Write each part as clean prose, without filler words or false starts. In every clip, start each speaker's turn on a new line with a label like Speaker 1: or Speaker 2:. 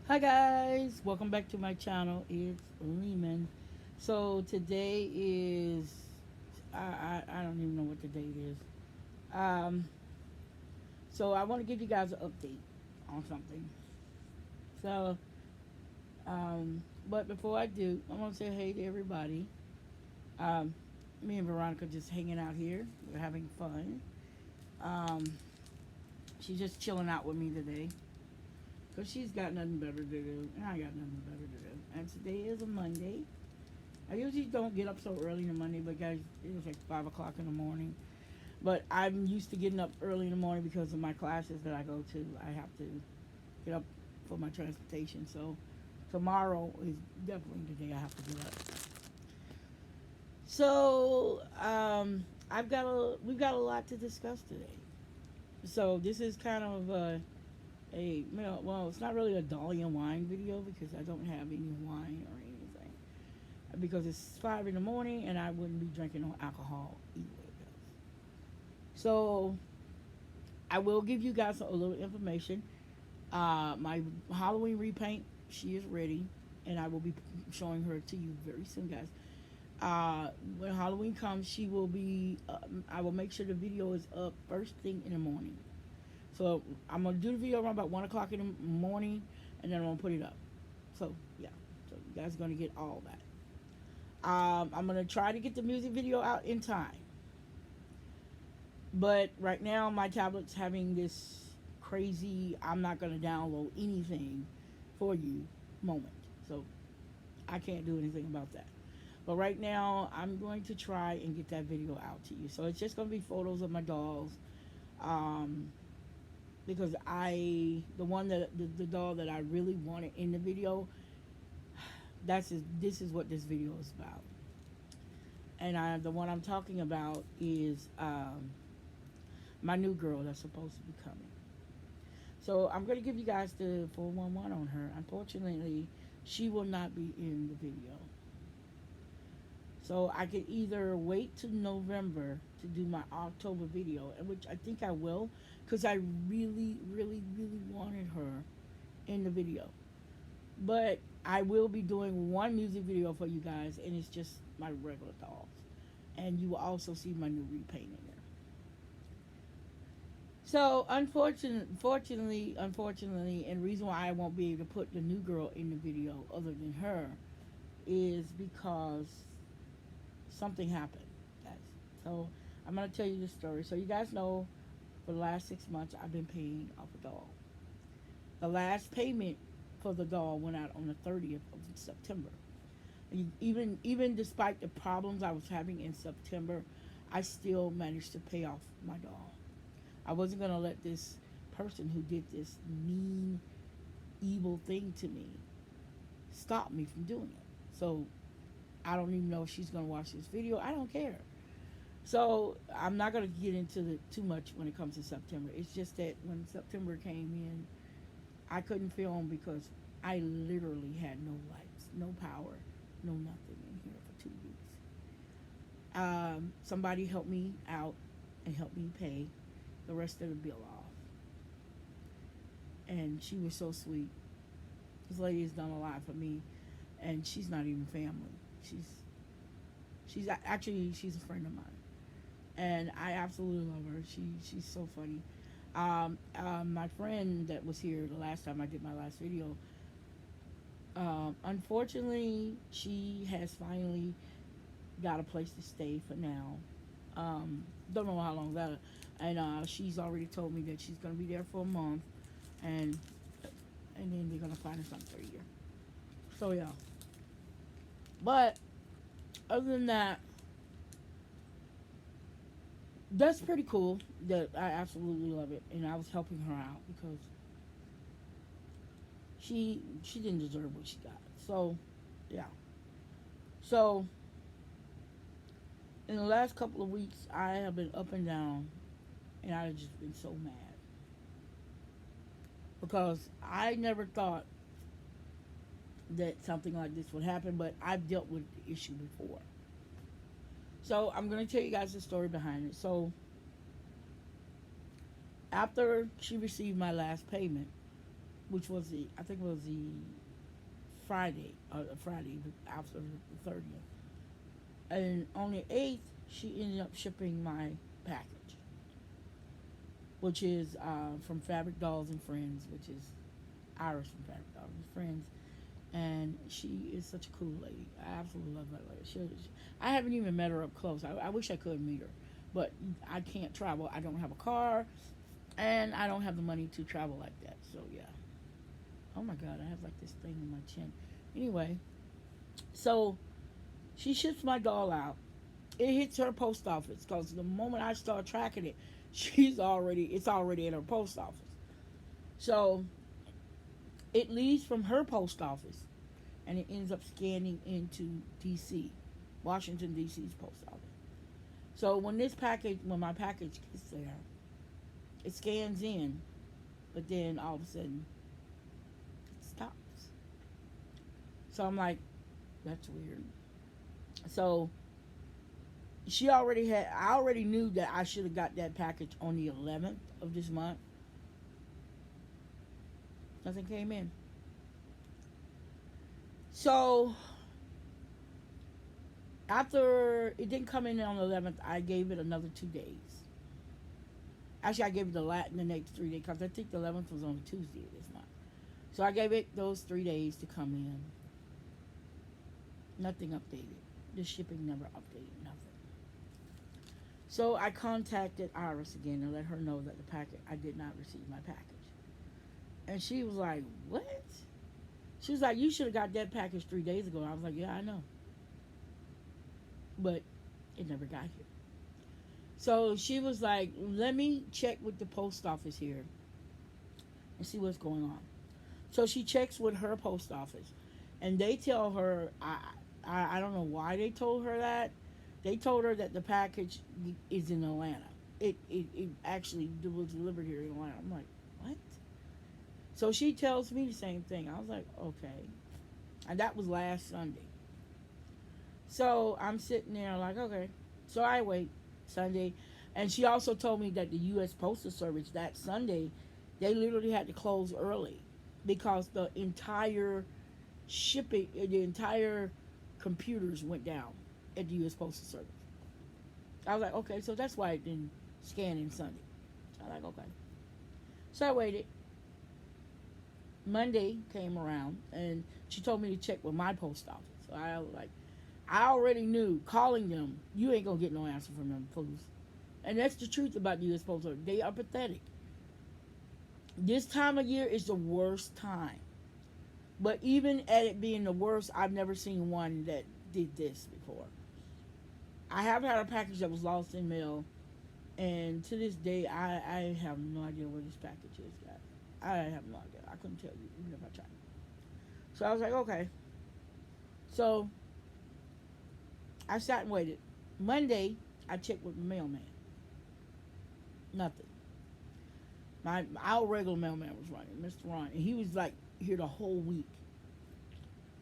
Speaker 1: Hi guys, welcome back to my channel. It's Lehman. So today is I don't even know what the date is. Um, so I want to give you guys an update on something. So but before I do, I want to say hey to everybody. Um, Me and Veronica just hanging out here. We're having fun. Um, she's just chilling out with me today because she's got nothing better to do, and I got nothing better to do. And today is a Monday. I usually don't get up so early in the Monday, but guys, it was like 5 o'clock in the morning. But I'm used to getting up early in the morning because of my classes that I go to. I have to get up for my transportation. So tomorrow is definitely the day I have to get up. So we've got a lot to discuss today. So this is kind of well, it's not really a Dahlia wine video because I don't have any wine or anything. Because it's 5 in the morning and I wouldn't be drinking no alcohol either. So I will give you guys a little information. My Halloween repaint, she is ready, and I will be showing her to you very soon, guys. When Halloween comes, she will be. I will make sure the video is up first thing in the morning. So I'm gonna do the video around about 1 o'clock in the morning, and then I'm gonna put it up. So yeah, so you guys are gonna get all that. I'm gonna try to get the music video out in time. But right now, my tablet's having this crazy, I'm not going to download anything for you moment. So I can't do anything about that. But right now, I'm going to try and get that video out to you. So it's just going to be photos of my dolls. Um, because the one the doll that I really wanted in the video, this is what this video is about. And the one I'm talking about is my new girl that's supposed to be coming. So I'm going to give you guys the 411 on her. Unfortunately, she will not be in the video. So I could either wait to November to do my October video, which I think I will, because I really, really, really wanted her in the video. But I will be doing one music video for you guys, and it's just my regular dolls. And you will also see my new repaint in there. So unfortunately, and the reason why I won't be able to put the new girl in the video other than her is because something happened, guys. So I'm gonna tell you the story. So you guys know, for the last 6 months, I've been paying off a doll. The last payment for the doll went out on the 30th of September. Even despite the problems I was having in September, I still managed to pay off my doll. I wasn't going to let this person who did this mean, evil thing to me stop me from doing it. So I don't even know if she's going to watch this video. I don't care. So I'm not going to get into too much when it comes to September. It's just that when September came in, I couldn't film because I literally had no lights, no power, no nothing in here for 2 weeks. Somebody helped me out and helped me pay the rest of the bill off. And she was so sweet. This lady has done a lot for me, and she's not even family. She's a friend of mine, and I absolutely love her. She's so funny. My friend that was here the last time I did my last video, unfortunately, she has finally got a place to stay for now. Don't know how long that, and she's already told me that she's gonna be there for a month, and then they're gonna find her something for a year. So yeah, but other than that, that's pretty cool. That I absolutely love it, and I was helping her out because she didn't deserve what she got. So yeah, so in the last couple of weeks, I have been up and down, and I've just been so mad because I never thought that something like this would happen, but I've dealt with the issue before. So I'm going to tell you guys the story behind it. So after she received my last payment, which was I think it was the Friday after the 30th. And on the 8th, she ended up shipping my package, which is from Fabric Dolls and Friends, which is Iris from Fabric Dolls and Friends. And she is such a cool lady. I absolutely love that lady. I haven't even met her up close. I wish I could meet her, but I can't travel. I don't have a car, and I don't have the money to travel like that. So yeah. Oh my God, I have like this thing in my chin. Anyway, so she ships my doll out. It hits her post office because the moment I start tracking it, it's already in her post office. So it leaves from her post office and it ends up scanning into DC, Washington DC's post office. So when my package gets there, it scans in, but then all of a sudden it stops. So I'm like, that's weird. So I already knew that I should have got that package on the 11th of this month. Nothing came in. So after it didn't come in on the 11th, I gave it another 2 days. Actually, I gave it the next 3 days because I think the 11th was on a Tuesday of this month. So I gave it those 3 days to come in. Nothing updated. The shipping never updated. Nothing. So I contacted Iris again and let her know that I did not receive my package. And she was like, "What?" She was like, "You should have got that package 3 days ago." I was like, "Yeah, I know." But it never got here. So she was like, "Let me check with the post office here and see what's going on." So she checks with her post office, and they tell her, I don't know why they told her that. They told her that the package is in Atlanta. It actually was delivered here in Atlanta. I'm like, what? So she tells me the same thing. I was like, okay. And that was last Sunday. So I'm sitting there like, okay. So I wait Sunday. And she also told me that the U.S. Postal Service that Sunday, they literally had to close early because the entire computers went down at the U.S. Postal Service. I was like, okay, so that's why it didn't scan in Sunday. So I was like, okay. So I waited. Monday came around and she told me to check with my post office. So I already knew calling them, you ain't gonna get no answer from them fools. And that's the truth about the U.S. Postal Service. They are pathetic. This time of year is the worst time. But even at it being the worst, I've never seen one that did this before. I have had a package that was lost in mail, and to this day, I have no idea where this package is, guys. I have no idea. I couldn't tell you, even if I tried. So I was like, okay. So I sat and waited. Monday, I checked with the mailman. Nothing. Our regular mailman was running, Mr. Ron, and he was like here the whole week.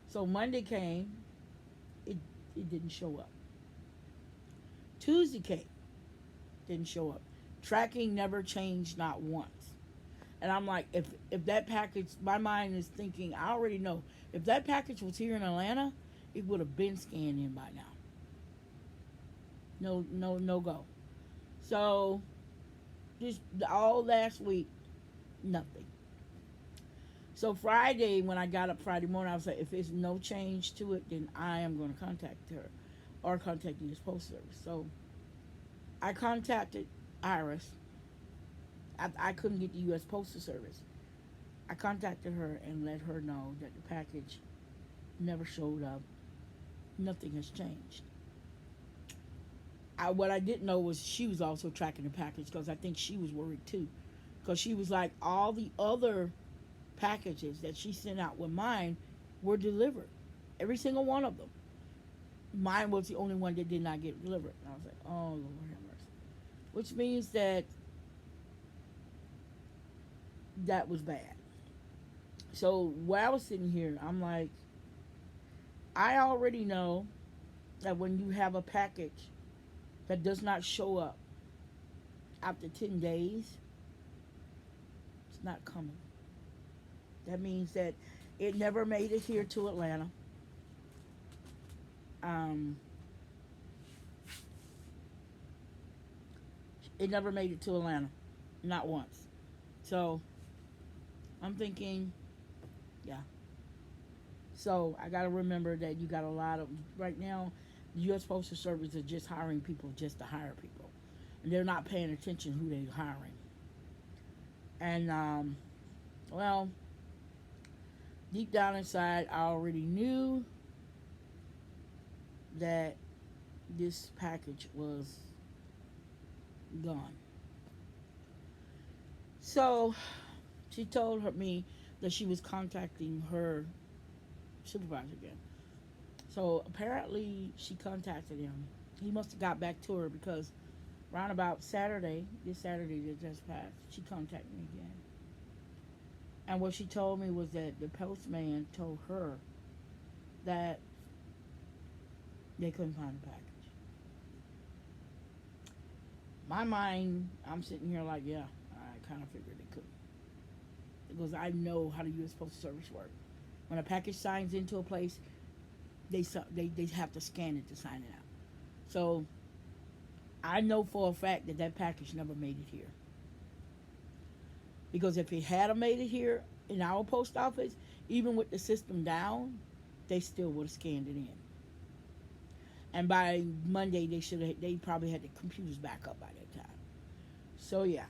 Speaker 1: So Monday came, it didn't show up. Tuesday came, didn't show up. Tracking never changed, not once. And I'm like, if that package, my mind is thinking, I already know, if that package was here in Atlanta, it would have been scanned in by now. No go. So just all last week, nothing. So Friday, when I got up Friday morning, I was like, if there's no change to it, then I am going to contact her or contact the U.S. Postal Service. So I contacted Iris. I couldn't get the U.S. Postal Service. I contacted her and let her know that the package never showed up. Nothing has changed. What I didn't know was she was also tracking the package because I think she was worried too. Because she was like, all the other packages that she sent out with mine were delivered. Every single one of them. Mine was the only one that did not get delivered. And I was like, oh, Lord have mercy. Which means that was bad. So while I was sitting here, I'm like, I already know that when you have a package that does not show up after 10 days, it's not coming. That means that it never made it here to Atlanta. Um, it never made it to Atlanta, not once. So I'm thinking, yeah. So I got to remember that you got a lot of right now. The U.S. Postal Service is just hiring people just to hire people, and they're not paying attention who they're hiring. And well, deep down inside, I already knew that this package was gone. So she told me that she was contacting her supervisor again. So apparently she contacted him. He must have got back to her because around about Saturday, this Saturday that just passed, she contacted me again. And what she told me was that the postman told her that they couldn't find the package. My mind, I'm sitting here like, yeah, I kind of figured they couldn't. Because I know how the U.S. Postal Service works. When a package signs into a place, they have to scan it to sign it out. So I know for a fact that that package never made it here. Because if it had made it here in our post office, even with the system down, they still would have scanned it in. And by Monday, they probably had the computers back up by that time. So yeah.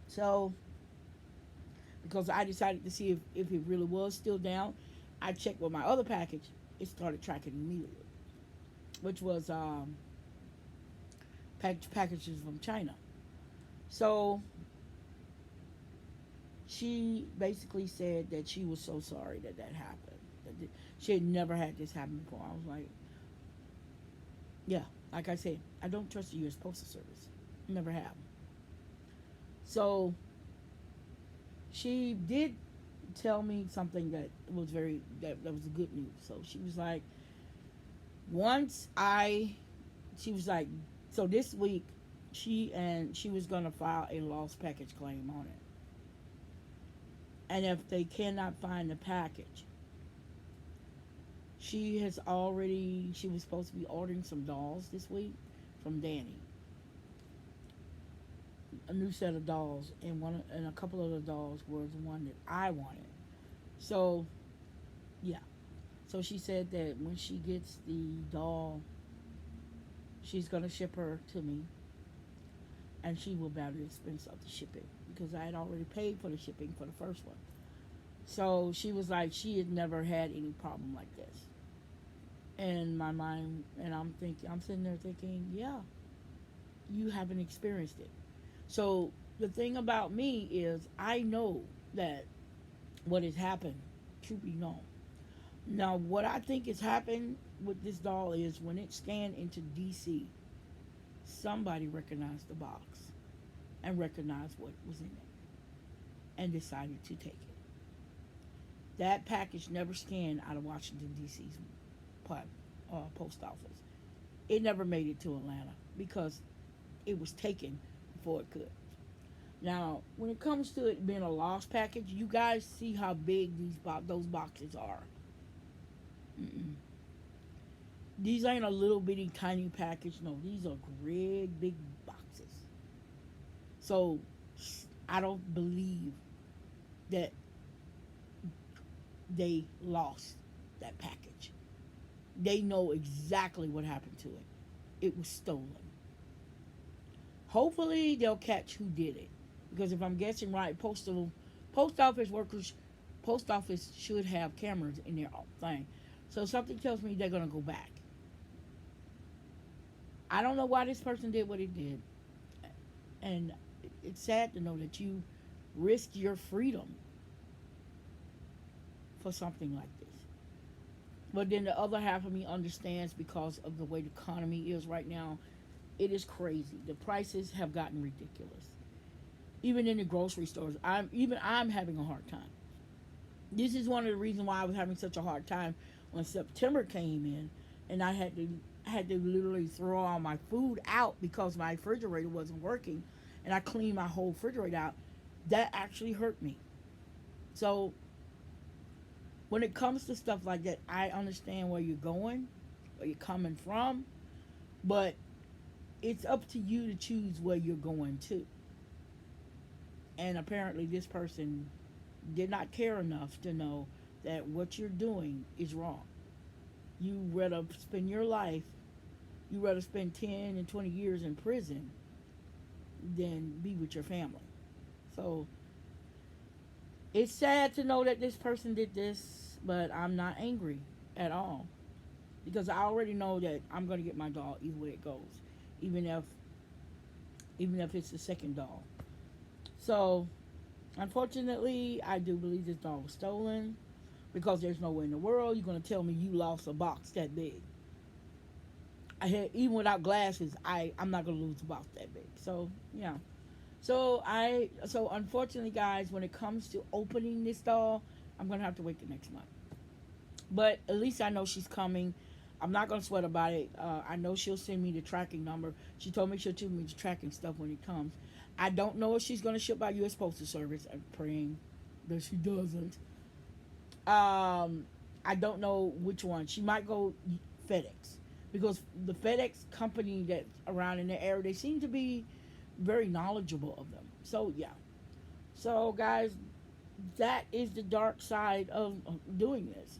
Speaker 1: So because I decided to see if it really was still down, I checked with my other package. It started tracking immediately, which was packages from China. So she basically said that she was so sorry that happened. She had never had this happen before. I was like, yeah, like I said, I don't trust the U.S. Postal Service. Never have. So she did tell me something that was that was good news. So she was like, once I, she was like, so this week she was gonna file a lost package claim on it. And if they cannot find the package, she was supposed to be ordering some dolls this week from Danny. A new set of dolls, and a couple of the dolls were the one that I wanted. So, yeah. So she said that when she gets the doll, she's gonna ship her to me, and she will bear the expense of the shipping because I had already paid for the shipping for the first one. So she was like, she had never had any problem like this. In my mind, and I'm sitting there thinking, yeah, you haven't experienced it. So the thing about me is, I know that what has happened should be known. Now, what I think has happened with this doll is when it scanned into DC, somebody recognized the box and recognized what was in it and decided to take it. That package never scanned out of Washington, D.C.'s post office. It never made it to Atlanta because it was taken before it could. Now, when it comes to it being a lost package, you guys see how big those boxes are. Mm-mm. These ain't a little bitty tiny package. No, these are great big boxes. So I don't believe that they lost that package. They know exactly what happened to it. It was stolen. Hopefully they'll catch who did it. Because if I'm guessing right, post office workers, post office should have cameras in their thing. So something tells me they're gonna go back. I don't know why this person did what he did, and it's sad to know that you risk your freedom for something like this. But then the other half of me understands because of the way the economy is right now. It is crazy. The prices have gotten ridiculous. Even in the grocery stores, I'm having a hard time. This is one of the reasons why I was having such a hard time when September came in, and I had to literally throw all my food out because my refrigerator wasn't working, and I cleaned my whole refrigerator out. That actually hurt me. So when it comes to stuff like that, I understand where you're going, where you're coming from, but it's up to you to choose where you're going to. And apparently, this person did not care enough to know that what you're doing is wrong. You rather spend your life, you rather spend 10 and 20 years in prison than be with your family. So it's sad to know that this person did this, but I'm not angry at all because I already know that I'm going to get my doll either way it goes, even if even if it's the second doll. So unfortunately, I do believe this doll was stolen because there's no way in the world you're going to tell me you lost a box that big. I had, even without glasses, I'm not going to lose a box that big. So yeah. So unfortunately, guys, when it comes to opening this doll, I'm gonna have to wait the next month. But at least I know she's coming. I'm not gonna sweat about it. I know she'll send me the tracking number. She told me she'll send me the tracking stuff when it comes. I don't know if she's gonna ship by U.S. Postal Service. I'm praying that she doesn't. I don't know which one. She might go FedEx because the FedEx company that's around in the area, they seem to be very knowledgeable of them. So yeah. So guys, that is the dark side of doing this.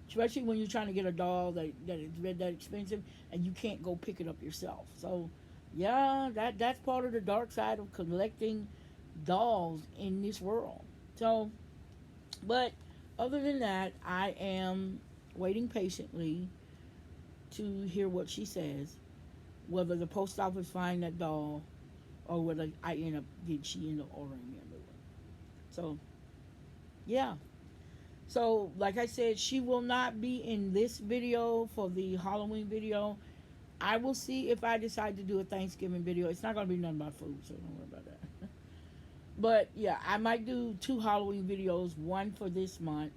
Speaker 1: Especially when you're trying to get a doll that is that expensive and you can't go pick it up yourself. So yeah, that's part of the dark side of collecting dolls in this world. So but other than that, I am waiting patiently to hear what she says, whether the post office find that doll or whether I end up did she end up ordering me a new one. So yeah. So like I said, she will not be in this video for the Halloween video. I will see if I decide to do a Thanksgiving video. It's not gonna be nothing about food, so don't worry about that. But yeah, I might do two Halloween videos, one for this month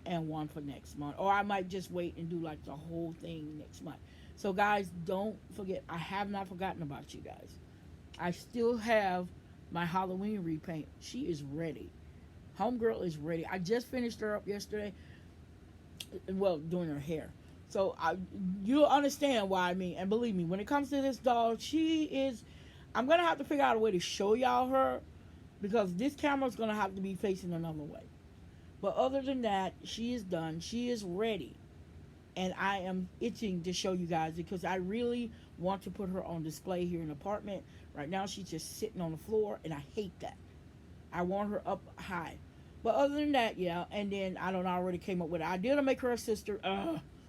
Speaker 1: and one for next month. Or I might just wait and do like the whole thing next month. So guys, don't forget, I have not forgotten about you guys. I still have my Halloween repaint. She is ready. Homegirl is ready. I just finished her up yesterday. Well, doing her hair. So you'll understand why I mean. And believe me, when it comes to this doll, she is. I'm gonna have to figure out a way to show y'all her because this camera's gonna have to be facing another way. But other than that, she is done. She is ready. And I am itching to show you guys because I really want to put her on display here in the apartment. Right now, she's just sitting on the floor, and I hate that. I want her up high. But other than that, yeah. And then I don't know, I already came up with an idea to make her a sister.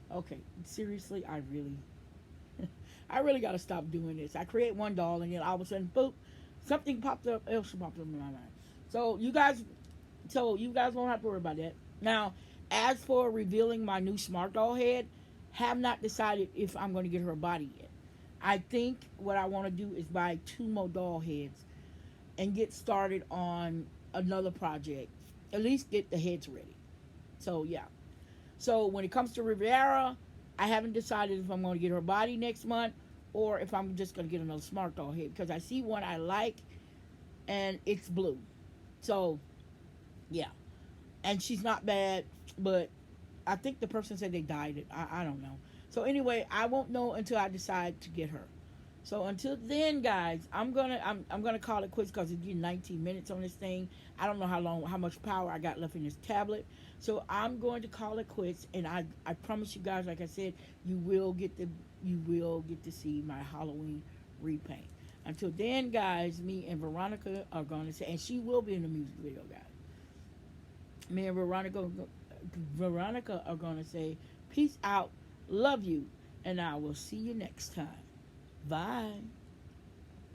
Speaker 1: Okay, seriously, I really got to stop doing this. I create one doll, and then all of a sudden, boop, something popped up. Else popped up in my mind. So you guys won't have to worry about that. Now, as for revealing my new smart doll head, have not decided if I'm going to get her a body yet. I think what I want to do is buy two more doll heads and get started on another project. At least get the heads ready. So yeah. So when it comes to Riviera, I haven't decided if I'm going to get her body next month or if I'm just going to get another smart doll head because I see one I like and it's blue. So yeah. And she's not bad, but I think the person said they dyed it. I don't know. So anyway, I won't know until I decide to get her. So until then, guys, I'm gonna call it quits because it's getting 19 minutes on this thing. I don't know how much power I got left in this tablet. So I'm going to call it quits, and I promise you guys, like I said, you will get to see my Halloween repaint. Until then, guys, me and Veronica are going to say, and she will be in the music video, guys. Me and Veronica are going to say, peace out, love you, and I will see you next time. Bye.